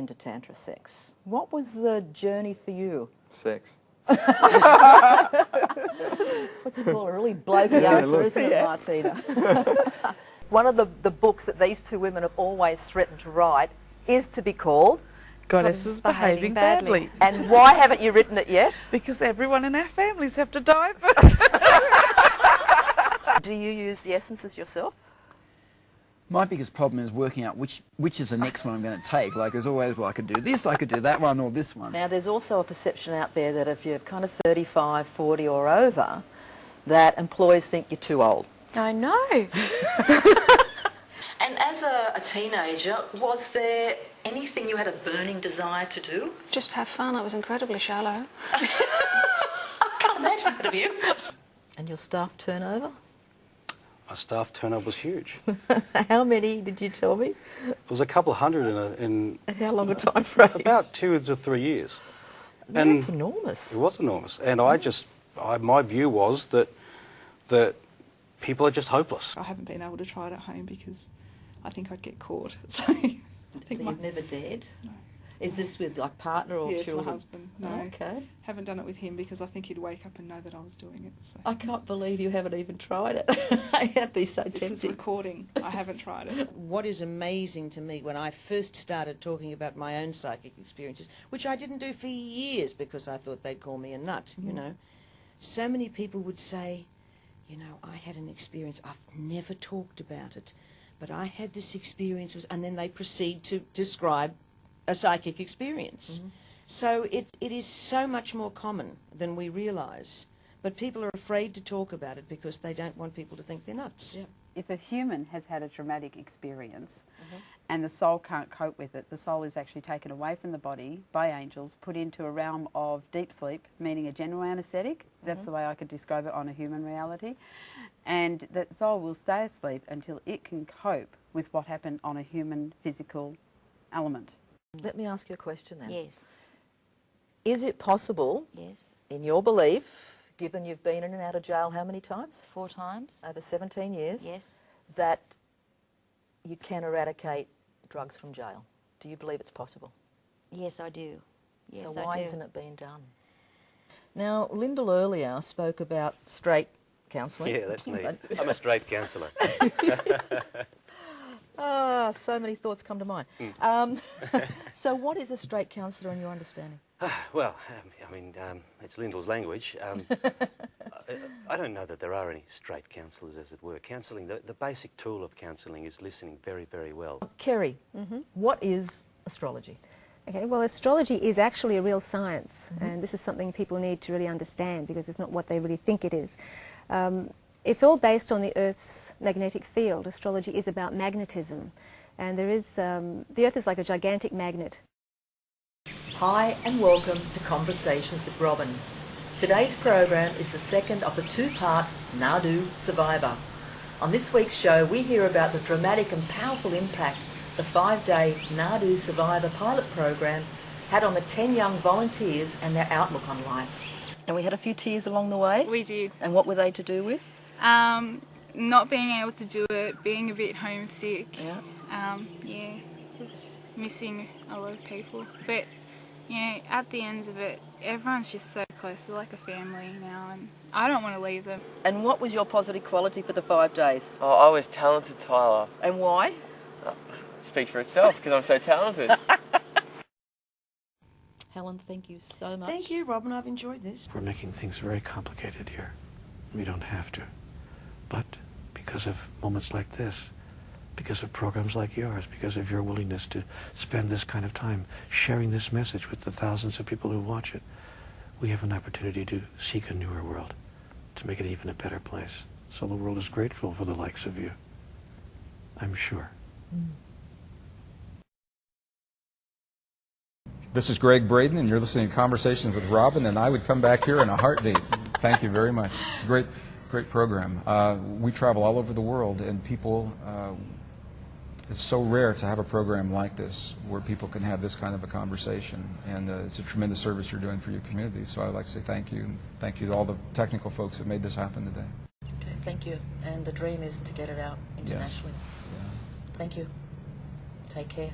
into Tantra sex. What was the journey for you? Sex. That's what you call a really blokey answer, isn't it, Martina? One of the books that these two women have always threatened to write is to be called Goddesses Behaving Badly. And why haven't you written it yet? Because everyone in our families have to die first. Do you use the essences yourself? My biggest problem is working out which is the next one I'm going to take. Like, there's always, well, I could do this, I could do that one, or this one. Now, there's also a perception out there that if you're kind of 35, 40 or over, that employers think you're too old. I know. And as a teenager, was there anything you had a burning desire to do? Just have fun. I was incredibly shallow. I can't imagine that of you. And your staff turnover? Our staff turnover was huge. How many did you tell me? It was a couple of hundred in How long a time frame? about 2 to 3 years. That's enormous. It was enormous. And my view was that people are just hopeless. I haven't been able to try it at home because I think I'd get caught. So, you've never dared? No. Is this with like partner or yes, children? my husband. No. Oh, okay. Haven't done it with him because I think he'd wake up and know that I was doing it. So. I can't believe you haven't even tried it. That'd be so tempting. This is recording. I haven't tried it. What is amazing to me when I first started talking about my own psychic experiences, which I didn't do for years because I thought they'd call me a nut, you know, so many people would say, you know, I had an experience, I've never talked about it, but I had this experience, and then they proceed to describe a psychic experience. So it is so much more common than we realise, but people are afraid to talk about it because they don't want people to think they're nuts. Yeah. If a human has had a traumatic experience and the soul can't cope with it, the soul is actually taken away from the body by angels, put into a realm of deep sleep, meaning a general anaesthetic. That's the way I could describe it on a human reality. And that soul will stay asleep until it can cope with what happened on a human physical element. Let me ask you a question then. Yes. Is it possible, Yes. in your belief, given you've been in and out of jail how many times? 4 times. Over 17 years. Yes. That you can eradicate drugs from jail. Do you believe it's possible? Yes, I do. Yes, so I why do. isn't it being done? Now, Lyndall earlier spoke about straight counselling. Yeah, that's me. I'm a straight counsellor. Ah, so many thoughts come to mind. So what is a straight counsellor in your understanding? Well, I mean, it's Lyndall's language. I don't know that there are any straight counsellors, as it were. Counselling, the basic tool of counselling is listening very, very well. Kerry, what is astrology? Okay, well, astrology is actually a real science, and this is something people need to really understand because it's not what they really think it is. It's all based on the Earth's magnetic field. Astrology is about magnetism, and there is the Earth is like a gigantic magnet. Hi and welcome to Conversations with Robin. Today's program is the second of the 2-part Nadu Survivor. On this week's show, we hear about the dramatic and powerful impact the 5-day Nadu Survivor pilot program had on the 10 young volunteers and their outlook on life. And we had a few tears along the way? We did. And what were they to do with? Not being able to do it, being a bit homesick. Yeah. Yeah, just missing a lot of people. But, you know, at the end of it, everyone's just so close. We're like a family now, and I don't want to leave them. And what was your positive quality for the 5 days? Oh, I was talented, Tyler. And why? Speaks for itself, because I'm so talented. Helen, thank you so much. Thank you, Robin. I've enjoyed this. We're making things very complicated here. We don't have to. But because of moments like this, because of programs like yours, because of your willingness to spend this kind of time sharing this message with the thousands of people who watch it, we have an opportunity to seek a newer world, to make it even a better place. So the world is grateful for the likes of you. I'm sure. This is Greg Braden, and you're listening to Conversations with Robin, and I would come back here in a heartbeat. Thank you very much. It's a great program. We travel all over the world, and people, it's so rare to have a program like this where people can have this kind of a conversation, and it's a tremendous service you're doing for your community. So I'd like to say thank you, and thank you to all the technical folks that made this happen today. Okay, thank you. And the dream is to get it out internationally. Yes. Yeah. Thank you. Take care.